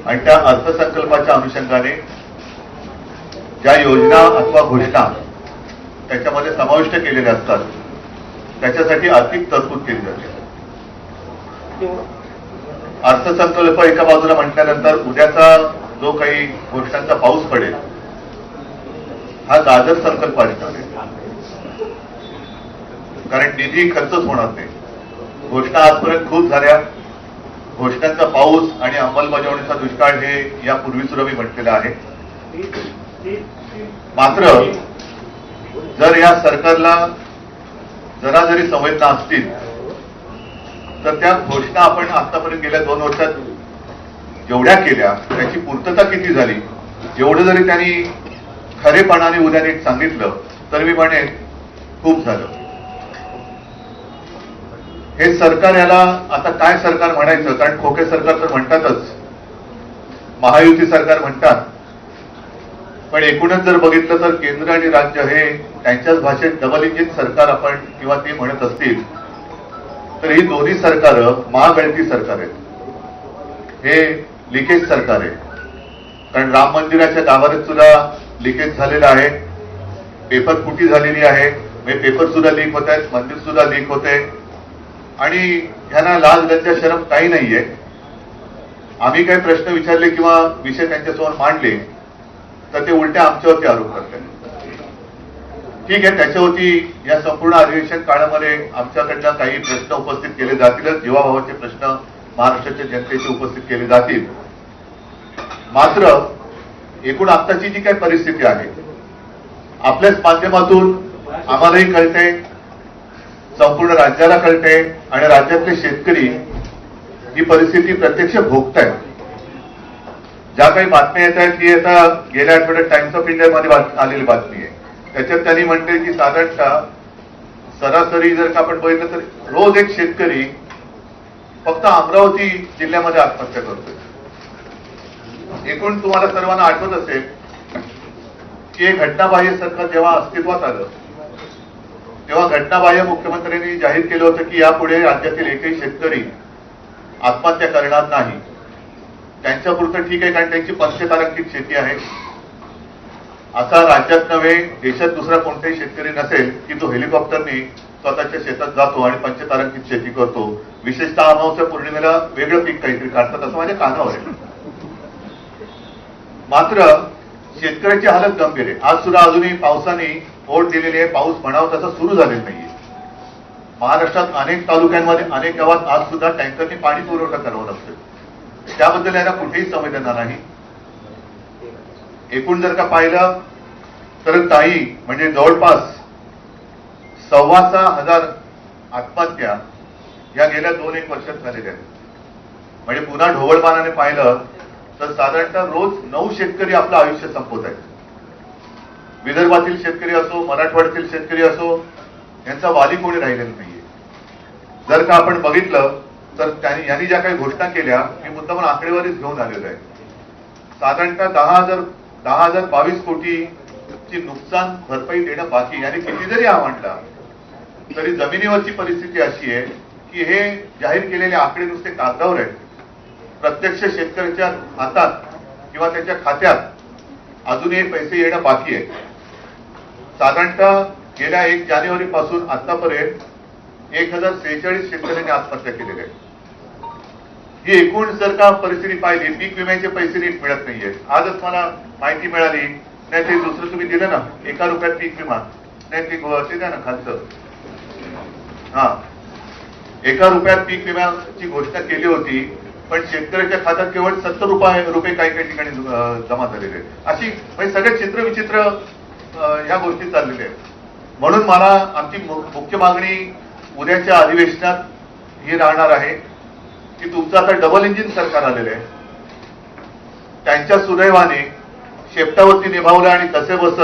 आणि त्या अर्थसंकल्पाच्या अनुषंगाने ज्या योजना अथवा घोषणा त्याच्यामध्ये समाविष्ट केलेल्या असतात त्याच्यासाठी आर्थिक तरतूद केली जाते. अर्थसंकल्प एका बाजूला म्हटल्यानंतर उद्याचा जो काही घोषणांचा पाऊस पडेल हा गाजर संकल्प असणार आहे. कारण निधी खर्चच होणार नाही. घोषणा आजपर्यंत खूप झाल्या. घोषणांचा पाऊस आणि अंमलबजावणीचा दुष्काळ हे यापूर्वी सुद्धा मी म्हटलेलं आहे. मात्र जर या सरकारला जरा जरी संवेदना असतील तर त्या घोषणा आपण आतापर्यंत गेल्या 2 वर्षात जेवढ्या केल्या त्याची पूर्तता किती झाली एवढं जरी त्यांनी खरेपणाने उद्या नीट सांगितलं तर मी म्हणेन खूप झालं. हे सरकार याला आता काय सरकार म्हणायचं, कारण खोके सरकार तर म्हणतातच, महायुती सरकार म्हणतात, पण एकूणच जर बघितलं तर केंद्र आणि राज्य हे त्यांच्याच भाषेत डबल इंजिन सरकार आपण किंवा ते म्हणत असतील तर ही दोन्ही सरकारं महागळती सरकार आहेत. हे लिकेज सरकार आहे. कारण राम मंदिराच्या गाभाऱ्यात सुद्धा लिकेज झालेलं आहे, पेपर फुटी झालेली आहे, पेपर सुद्धा लीक होत आहेत, मंदिर सुद्धा लीक होते आणि ह्यांना लाज लज्जा शरम काही नाहीये. आम्ही काही प्रश्न विचारले किंवा विषय त्यांच्यासमोर मांडले तर ते उलट्या आमच्यावरती आरोप करतात. ठीक आहे, त्याच्यावरती या संपूर्ण अधिवेशन काळामध्ये आमच्याकडनं काही प्रश्न उपस्थित केले जातीलच. जीवाभावाचे प्रश्न महाराष्ट्राच्या जनतेचे उपस्थित केले जातील. मात्र एकूण आत्ताची जी काही परिस्थिती आहे आपल्याच माध्यमातून आम्हालाही कळते, संपूर्ण राज्याला कळते आणि राज्यातले शेतकरी ही परिस्थिती प्रत्यक्ष भोगतायत. ज्या काही बातम्या येत आहेत ही आता गेल्या आठवड्यात टाइम्स ऑफ इंडियामध्ये आलेली बातमी आहे. त्याच्यात त्यांनी म्हटले की साधारणतः सरासरी जर का आपण बघितलं तर रोज एक शेतकरी फक्त अमरावती जिल्ह्यामध्ये आत्महत्या करतोय. एकूण तुम्हाला सर्वांना आठवत असेल की हे घटनाबाह्य सरकार जेव्हा अस्तित्वात आलं तेव्हा घटनाबाह्य मुख्यमंत्र्यांनी जाहीर केलं होतं की यापुढे राज्यातील एकही शेतकरी आत्महत्या करणार नाही. त्यांच्यापुरतं ठीक आहे, कारण त्यांची पंचतारांकित शेती आहे. असा राज्यात नव्हे देशात दुसरा कोणताही शेतकरी नसेल की तो हेलिकॉप्टरने स्वतःच्या शेतात जातो आणि पंचतारांकित शेती करतो. विशेषतः अमावस्या पौर्णिमेला वेगळं पीक काहीतरी काढतात असं माझ्या कानावर आहे. मात्र शेतकऱ्याची हालत गंभीर आहे. आज सुद्धा अजूनही पावसाने ओढ दिलेली आहे. पाऊस म्हणावा तसा सुरू झालेला नाहीये. महाराष्ट्रात अनेक तालुक्यांमध्ये अनेक गावात आज सुद्धा टँकरने पाणी पुरवठा करावा लागतो. त्याबद्दल यांना कुठेही संवेदना नाही. एकूण जर का पाहिलं तर काही म्हणजे जवळपास 6,500 आत्महत्या या गेल्या 2-1 वर्षात झालेल्या आहेत. म्हणजे पुन्हा ढोबळमानाने पाहिलं तर साधारणतः रोज 9 शेतकरी आपलं आयुष्य संपवत आहेत. विदर्भातील शेतकरी असो, मराठवाड्यातील शेतकरी असो, यांचा वाली कोणी राहिलेला नाहीये. जर का आपण बघितलं तर यांनी ज्या काही घोषणा केल्या मी मुद्दाम आकडेवारीच घेऊन आलेलो आहे. साधारणतः 10,022 कोटीची नुकसान भरपाई देणं बाकी. याने किती जरी हा म्हटला तरी जमिनीवरची परिस्थिती अशी आहे की हे जाहीर केलेले आकडे नुसते कागदावर आहेत. प्रत्यक्ष शेतकऱ्याच्या हातात किंवा त्याच्या खात्यात अजूनही पैसे येणं बाकी आहे. साधारणतः गेल्या 1 जानेवारी पासून आतापर्यंत 1046 शेतकऱ्यांनी आत्महत्या केलेल्या आहेत. ही एकूण जर का परिस्थिती पाहिली, पीक विम्याचे पैसे नीट मिळत नाहीये. आजच मला माहिती मिळाली, नाही ते दुसरं तुम्ही दिलं ना 1 रुपयात पीक विमा, नाही ते द्या ना खालचं. 1 रुपयात पीक विम्याची घोषणा केली होती पण शेतकऱ्याच्या खात्यात केवळ 70 रुपये काही काही ठिकाणी जमा झालेले आहेत. अशी म्हणजे सगळे चित्रविचित्र ह्या गोष्टी चाललेल्या आहेत. म्हणून मला आमची मुख्य मागणी उद्याच्या अधिवेशनात ही राहणार आहे की तुमचं आता डबल इंजिन सरकार आलेलं आहे. त्यांच्या सुदैवाने शेपटावरती निभावलं आणि कसे बस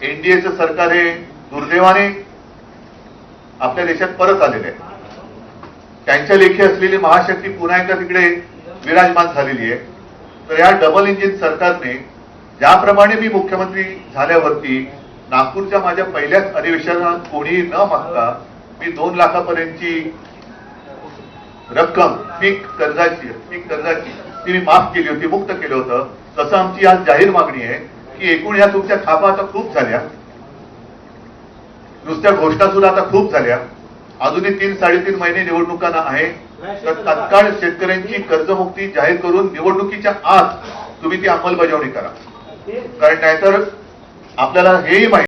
एनडीएचं सरकार हे दुर्दैवाने आपल्या देशात परत आलेलं आहे. त्यांच्या लेखी असलेली महाशक्ती पुन्हा एकदा तिकडे विराजमान झालेली आहे. तर या डबल इंजिन सरकारने ज्याप्रमाणे मी मुख्यमंत्री झाल्यावरती नागपूरच्या माझ्या पहिल्याच अधिवेशनात कोणीही न मागता मी 2 लाखापर्यंतची रक्कम पीक कर्जाची ती मी माफ केली होती, मुक्त केलं होतं, तसं आमची आज जाहीर मागणी आहे की एकूण या तुमच्या थापा आता खूप झाल्या, नुसत्या घोषणा सुद्धा आता खूप झाल्या, अजूनही 3-3.5 महिने निवडणुकांना आहे, तर तात्काळ शेतकऱ्यांची कर्जमुक्ती जाहीर करून निवडणुकीच्या आत तुम्ही ती अंमलबजावणी करा. कारण नाहीतर आपल्याला हेही माहिती